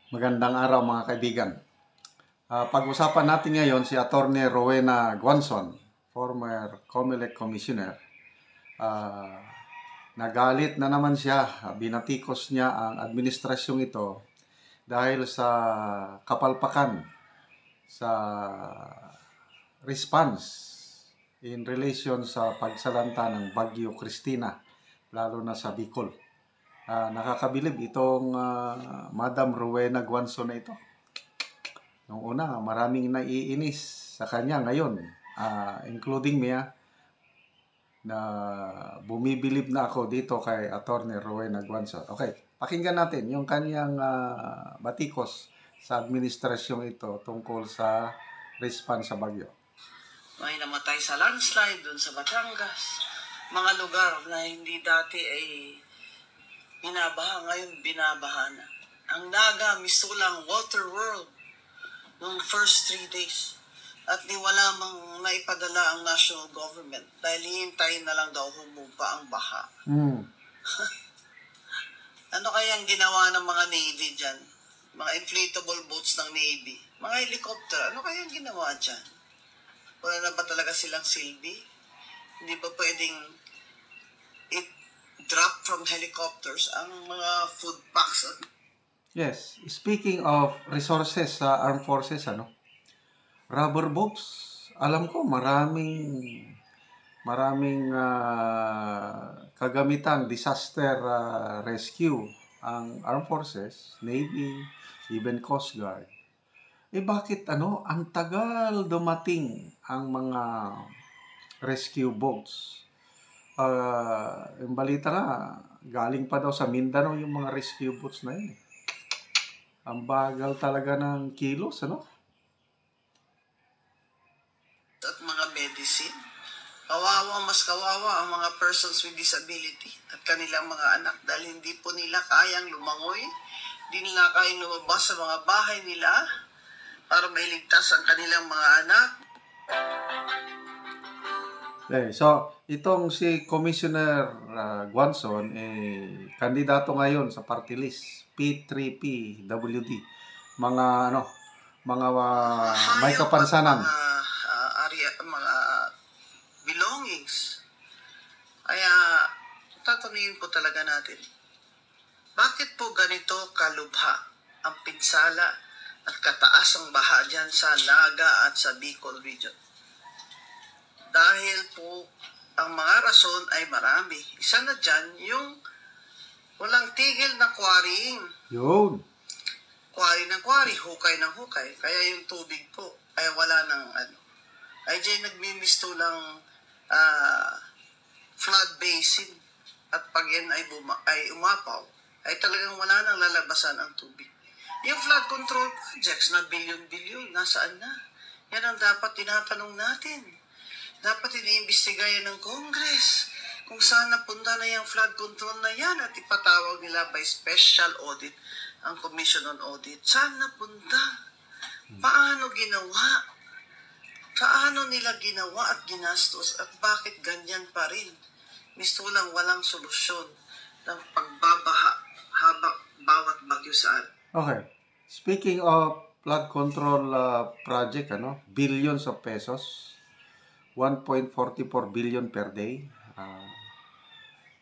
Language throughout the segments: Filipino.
Magandang araw mga kaibigan. Pag-usapan natin ngayon si Atty. Rowena Guanzon, former COMELEC Commissioner. Nagalit na naman siya, binatikos niya ang administrasyong ito dahil sa kapalpakan sa response in relation sa pagsalanta ng Bagyo Cristina, lalo na sa Bicol. Nakakabilib itong Madam Rowena Guanzon na ito. Noong una, maraming naiinis sa kanya ngayon, including me, na bumibilib na ako dito kay Atty. Rowena Guanzon. Okay, pakinggan natin yung kanyang batikos sa administrasyong ito tungkol sa response sa bagyo. May namatay sa landslide doon sa Batangas. Mga lugar na hindi dati ay binabaha, ngayon binabaha na. Ang Naga, Misulang, Water World noong first 3 days. At wala mang naipadala ang national government dahil hihintayin na lang daw humupa ang baha. Ano kayang ginawa ng mga Navy dyan? Mga inflatable boats ng Navy. Mga helicopter, ano kayang ginawa dyan? Wala na ba talaga silang silbi? Hindi ba pwedeng drop from helicopters ang mga food packs? Yes, speaking of resources sa armed forces, rubber boats, alam ko maraming kagamitan, disaster rescue ang armed forces, Navy, even Coast Guard. Bakit ang tagal dumating ang mga rescue boats? Yung balita nga, galing pa daw sa Mindanao yung mga rescue boats na yun. Ang bagal talaga ng kilos, At mga medicine. Mas kawawa ang mga persons with disability at kanilang mga anak dahil hindi po nila kayang lumangoy, hindi nila kayang lumabas sa mga bahay nila para mailigtas ang kanilang mga anak. Okay, so itong si Commissioner Guanzon, kandidato ngayon sa party list, P3P-WD. Mga may kapansanan. Mga belongings. Kaya tatanungin po talaga natin, bakit po ganito kalubha ang pinsala at kataas ang baha dyan sa Naga at sa Bicol region? Dahil po, ang mga rason ay marami. Isa na dyan, yung walang tigil na quarrying. Yun. Quarry ng quarry, hukay ng hukay. Kaya yung tubig po ay wala ng Ay dyan nagmimistulang flood basin. At pag yan ay umapaw, ay talagang wala nang lalabasan ang tubig. Yung flood control projects na bilyon-bilyon, nasaan na? Yan ang dapat tinatanong natin. Dapat iniimbestigayan ng Congress kung saan napunta na yung flood control na yan at ipatawag nila by special audit ang Commission on Audit. Saan napunta? Paano ginawa? Paano nila ginawa at ginastos at bakit ganyan pa rin? Misto lang walang solusyon ng pagbabaha habang bawat bagyo saan. Okay. Speaking of flood control project, billions of pesos. 1.44 billion per day.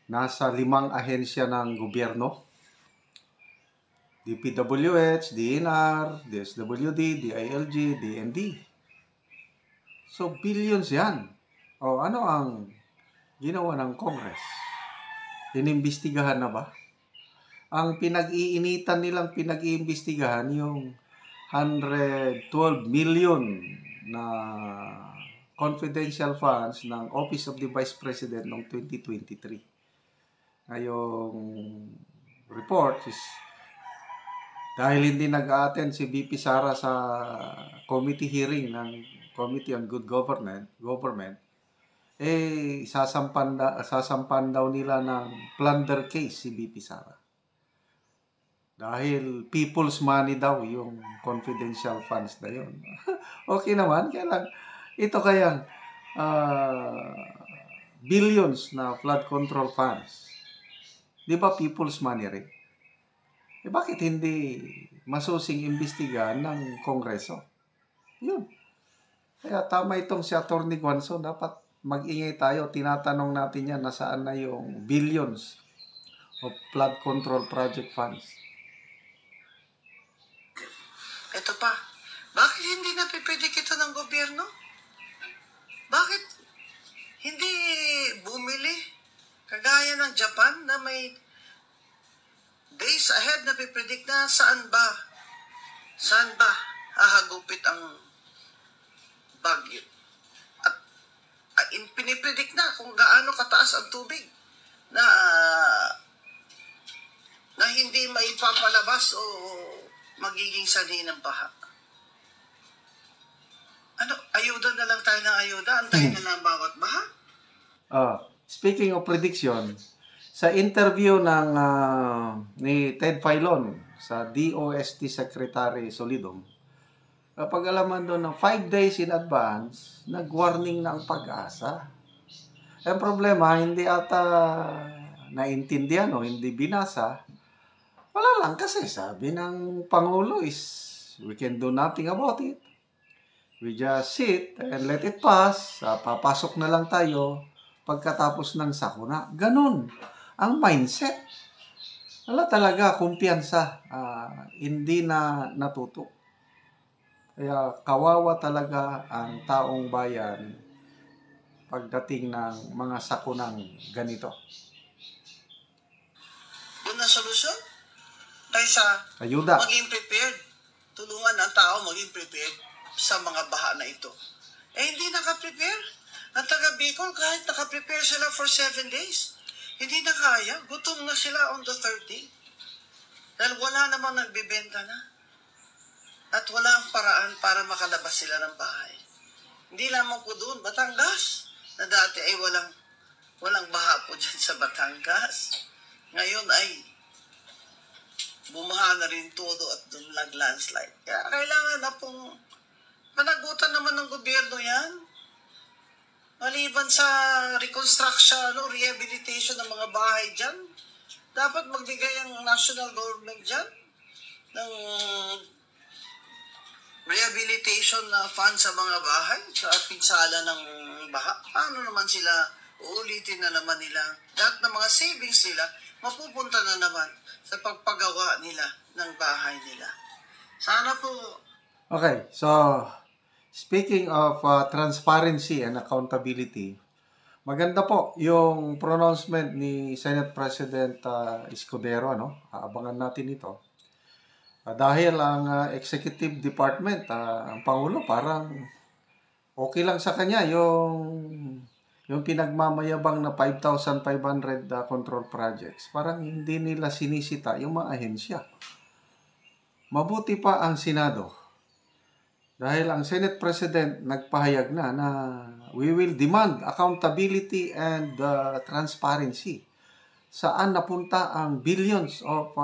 Nasa 5 ahensya ng gobyerno. DPWH, DNR, DSWD, DILG, DND. So, billions yan. Ano ang ginawa ng Congress? Inimbestigahan na ba? Ang pinag-iinitan nilang pinag-iimbestigahan yung 112 million na confidential funds ng Office of the Vice President noong 2023. Ngayong report is dahil hindi nag-attend si VP Sara sa committee hearing ng Committee on Good Government, sasampan daw nila ng plunder case si VP Sara. Dahil people's money daw yung confidential funds na yun. Okay naman, kaya lang ito kayang billions na flood control funds. Di ba people's money rin? Bakit hindi masusing imbestigahan ng Kongreso. Yun. Kaya tama itong si Atty. Guanzo, dapat mag-ingay tayo. Tinatanong natin yan, nasaan na yung billions of flood control project funds. Ito pa, bakit hindi napipidik ito ng gobyerno? Bakit hindi bumili? Kagaya ng Japan na may days ahead na pipredict na saan ba hahagupit ang bagyo. At pinipredict na kung gaano kataas ang tubig na hindi maipapalabas o magiging sanhi ng baha. Ayuda na lang tayo ng ayuda, antayin na lang bawat baha. Speaking of prediction, sa interview ni Ted Filon sa DOST Secretary Solidum, napag-alaman doon na 5 days in advance, nag-warning na ang Pag-asa. Ang problema, hindi ata naintindihan o hindi binasa. Wala lang kasi sabi ng Pangulo is, we can do nothing about it. We just sit and let it pass. Papasok na lang tayo pagkatapos ng sakuna. Ganun ang mindset. Wala talaga kumpiyansa. Hindi na natuto. Kaya kawawa talaga ang taong bayan pagdating ng mga sakunang ganito. Yun ang solusyon? Kaysa Ayuda. maging prepared. Tulungan ang tao maging prepared sa mga baha na ito. Hindi naka-prepare. Ang taga Bicol, kahit naka-prepare sila for 7 days, hindi na kaya. Gutom na sila on the 3rd day. Dahil wala namang nagbibenta na. At walang paraan para makalabas sila ng bahay. Hindi lamang po doon, Batangas, na dati ay walang baha po dyan sa Batangas. Ngayon ay bumaha na rin todo at doon landslide. Kaya kailangan na pong managutan naman ng gobyerno yan. Maliban sa reconstruction, rehabilitation ng mga bahay dyan, dapat magbigay ang national government dyan ng rehabilitation na fund sa mga bahay sa pinsala ng baha. Paano naman sila, uulitin na naman nila, lahat ng mga savings nila, mapupunta na naman sa pagpagawa nila ng bahay nila. Sana po. Okay, so speaking of transparency and accountability, maganda po yung pronouncement ni Senate President Escudero, Aabangan natin ito. Dahil ang executive department, ang Pangulo, parang okay lang sa kanya yung pinagmamayabang na 5,500 control projects. Parang hindi nila sinisita yung mga ahensya. Mabuti pa ang Senado. Dahil ang Senate President nagpahayag na we will demand accountability and transparency. Saan napunta ang billions of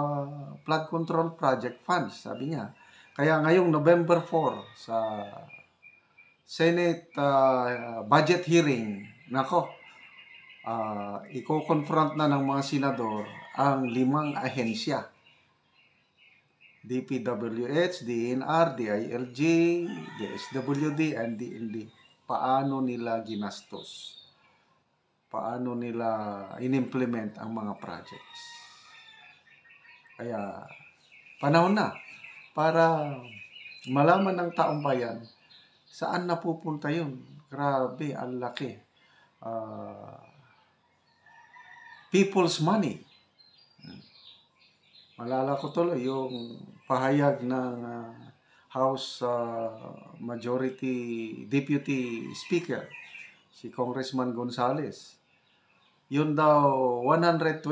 flood control project funds, sabi niya. Kaya ngayong November 4 sa Senate budget hearing, iko-confront na ng mga senador ang 5 ahensya. DPWH, DNR, DILG, DSWD, and DND. Paano nila ginastos? Paano nila in-implement ang mga projects? Kaya, panahon na para malaman ng taong bayan saan napupunta yun. Grabe, ang laki. People's money. Malala ko tuloy yung pahayag ng House Majority Deputy Speaker, si Congressman Gonzales. Yun daw, 125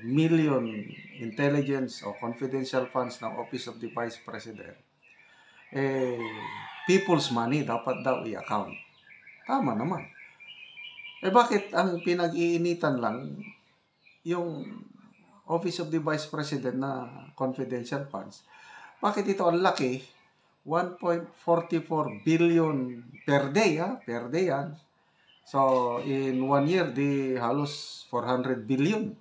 million intelligence o confidential funds ng Office of the Vice President. People's money dapat daw i-account. Tama naman. Bakit ang pinag-iinitan lang yung Office of the Vice President na confidential funds? Bakit ito ang laki? 1.44 billion per day, per day yan. So, in 1 year, di halos 400 billion.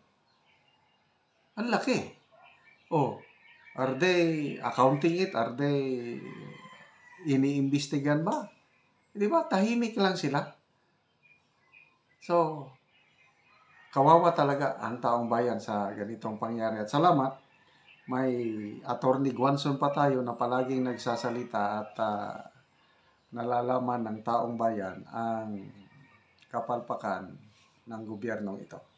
Ang laki. Are they accounting it? Are they iniimbestigan ba? Di ba? Tahimik lang sila. So, kawawa talaga ang taong bayan sa ganitong pangyari. At salamat, may Attorney Guanzon pa tayo na palaging nagsasalita at nalalaman ng taong bayan ang kapalpakan ng gobyernong ito.